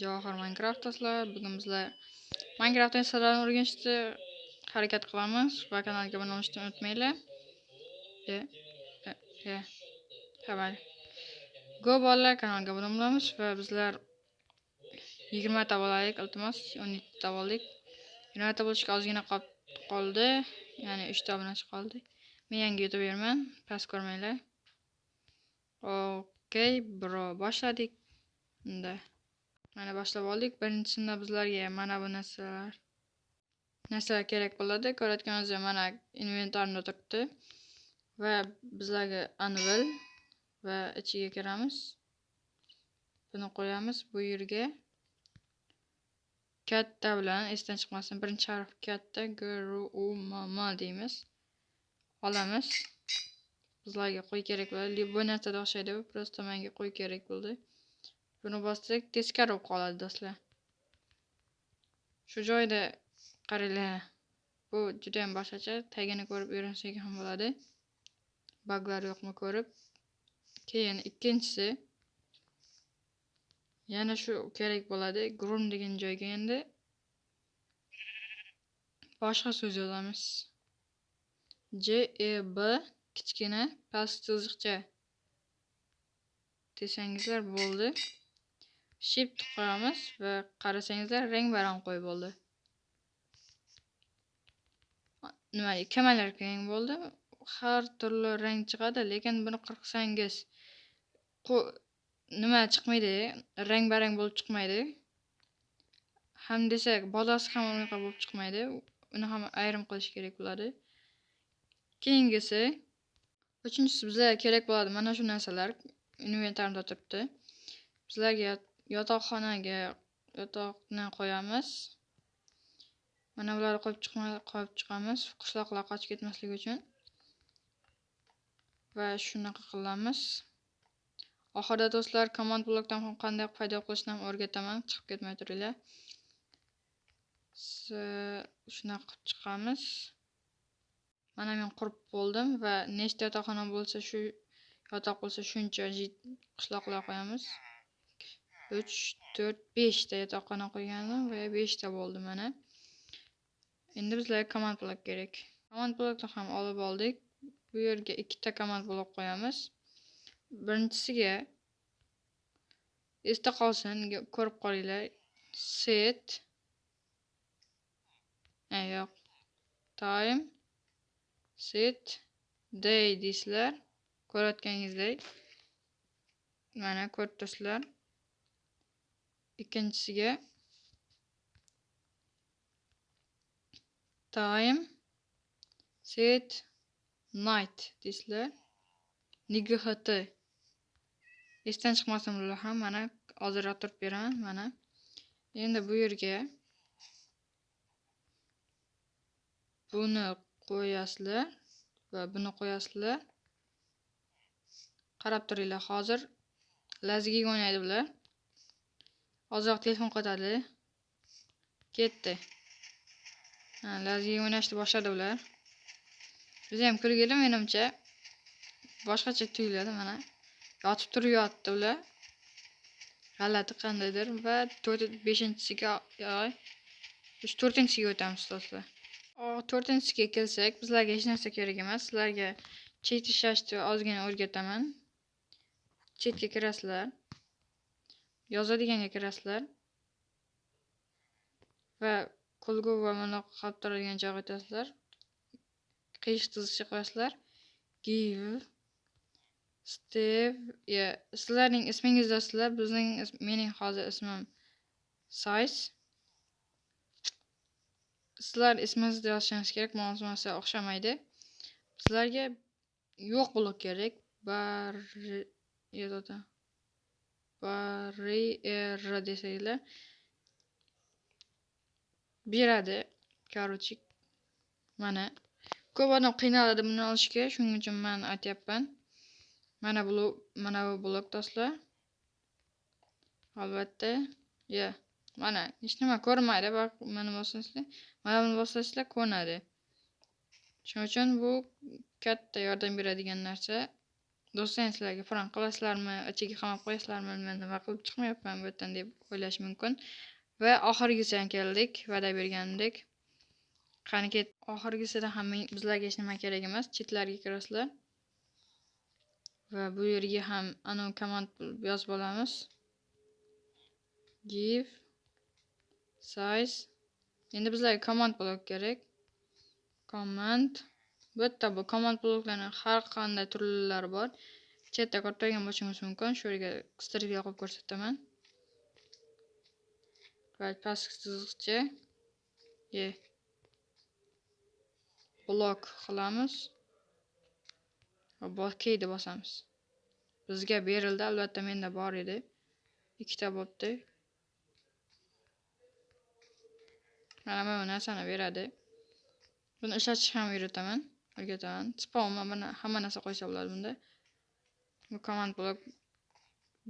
Javohir Minecraft do'stlar. Bugun bizlar Minecraft installarini o'rganishga harakat qilamiz va kanalga obuna bo'lishni unutmanglar. Xabar. Go bolalar kanalga obuna bo'lamiz va bizlar 20 ta bo'laylik, iltimos 17 ta bo'ldik. 20 ta bo'lishga ozgina qoldi. Ya'ni 3 ta obunachi qoldi. Men yangi youtuberman, past ko'rmanglar. Okey, bro, boshladik. Unda mana boshlab oldik. Birinchisinda bizlarga mana bu narsalar kerak bo'ladi. Ko'rayotganingizdek mana inventarda turibdi va bizlarga anvil va ichiga kiramiz. Buni qo'yamiz bu yerga. Katta bilan esdan chiqmasin. Birinchi harf katta G R U M M deymiz. Olamiz. Bizlarga qo'y kerak bo'ladi. Bu narsaga o'xshaydi. Prosta menga qo'y kerak bo'ldi. Buni bossak teskari bo'lib qoladi do'stlar. Shu joyda qaranglar. Bu juda ham boshqacha. Tagini ko'rib o'rgansak ham bo'ladi. Buglar yo'qmi ko'rib. Keyin ikkinchisi yana shu kerak bo'ladi. Groom degan joyga endi boshqa so'z yozamiz. J E B kichkina past chiziqcha desangizlar bo'ldi. Shift qo'yamiz va qarasangizlar rang-barang qo'y bo'ldi. Nima, kamallar keng bo'ldi. Har turli rang chiqadi, lekin buni qirqsangiz nima chiqmaydi, rang-barang bo'lib chiqmaydi. Ham desak, bolasi ham unaqa bo'lib chiqmaydi. Uni ham ayrim qilish kerak bo'ladi. Keyingisi, uchinchisi bizga kerak bo'ladi mana shu narsalar inventarda turibdi. Bizlarga yotoqni qo'yamiz. Mana bularni qo'yib chiqamiz, qushloqlar qochib ketmasligi uchun. Va shunaqa qilamiz. Oxirida do'stlar command blokdan ham qanday paydo qilishni ham o'rgataman, chiqib ketmay turinglar. Shunaqa qilib chiqamiz. Mana men qurib bo'ldim va nechta yotoqxona bo'lsa shu yotoq bo'lsa shuncha qishloqlar qo'yamiz. 3, 4, 5 ta yotoqxona qo'ygandim va 5 ta bo'ldi mana. Endi bizlarga command blok kerak. Command blokni ham olib oldik. Bu yerga 2 ta command blok qo'yamiz. Birinchisiga esda qolsin, ko'rib qolinglar. Set time set day deysizlar. Ko'rayotganingizdek mana ko'rib turibsizlar. Ikkinchisiga time set night deysizlar. NGHT esdan chiqmasin bular ham. Mana hozir turib beraman mana. Endi bu yerga buni qo'yasizlar va buni qo'yasizlar. Qarab turinglar, hozir lazgiga o'ynaydi bular. Hozir telefon qotadi. Ketdi. Lazgiga o'ynashni boshladi ular. Biz ham kulgili menimcha. Boshqacha tuyuladi mana. Yotib turib yotdi ular. G'alati qandaydir va 5-siga 4-siga o'tamiz do'stlar. 4-siga kelsak, bizlarga hech narsa kerak emas. Sizlarga chet ishlashni ozgina o'rgataman. Chetga kirasizlar. Yozadiganga kirasizlar. Va kulgu va mana qolib turadigan joyga o'tasizlar. Qiyish chiziqcha qo'yasizlar. Give Steve, sizlarning ismingizda sizlar, mening hozir ismim Size. Sizlar ismingizni yozishingiz kerak, mavzuga o'xshamaydi. Sizlarga yo'q blok kerak. Barrier desanglar beradi. Короче, mana ko'p odam qiynaladi buni olishga, shuning uchun men aytyapman. Mana bu blok do'stlar. Albatta, mana hech nima ko'rmaydi, mana buni bosasizlar ko'nadi. Shuning uchun bu katta yordam beradigan narsa. do'stlar sizlarga prank qilasizlarmi, ichiga qamab qo'yasizlarmi, men nima qilib chiqmayapman bu yerdan deb o'ylash mumkin. Va oxirgisiga keldik, va'da bergandek. Qani ket, oxirgisida ham bizlarga hech nima kerak emas, chetlarga kirasizlar. Va bu yerga ham anavi komand yozib olamiz. Give size. Endi bizlarga komand blok kerak. Komand. Bu yerda bu komand bloklarning har qanday turlari bor. Chetda ko'rib bo'lishingiz mumkin. Shu yerga qistirga qo'yib ko'rsataman. Va pastki chiziqcha blok qilamiz. Va okeyni bosamiz. Bizga berildi, albatta menda bor edi. Ikkita bo'pti. Mana bu narsani beradi. Buni ishlatish ham o'rgataman. Spawn mana hamma narsa qo'ysa bo'ladi bunda. Bu command blok.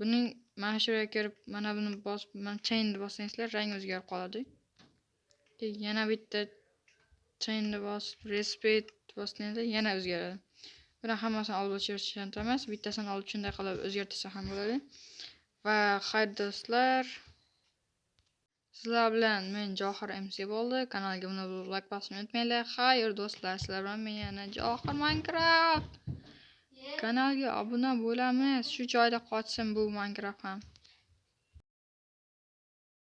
Buning mana shu yerga kirib, mana buni bosib, mana chainni bossangizlar, rangi o'zgarib qoladi. Yana bitta chainni bosib, reset bossangizlar, yana o'zgaradi. Buni hammasini olib o'chirish shart emas, bittasini olib shunday qilib o'zgartirsa ham bo'ladi. Va xayr do'stlar, sizlar bilan men Johir MC bo'ldi. Kanalga obuna bo'lib, like bosishni unutmanglar. Xayr do'stlar, sizlar bilan men yana Johir Minecraft. Kanalga obuna bo'lamiz. Shu joyda qochsin bu Minecraft ham.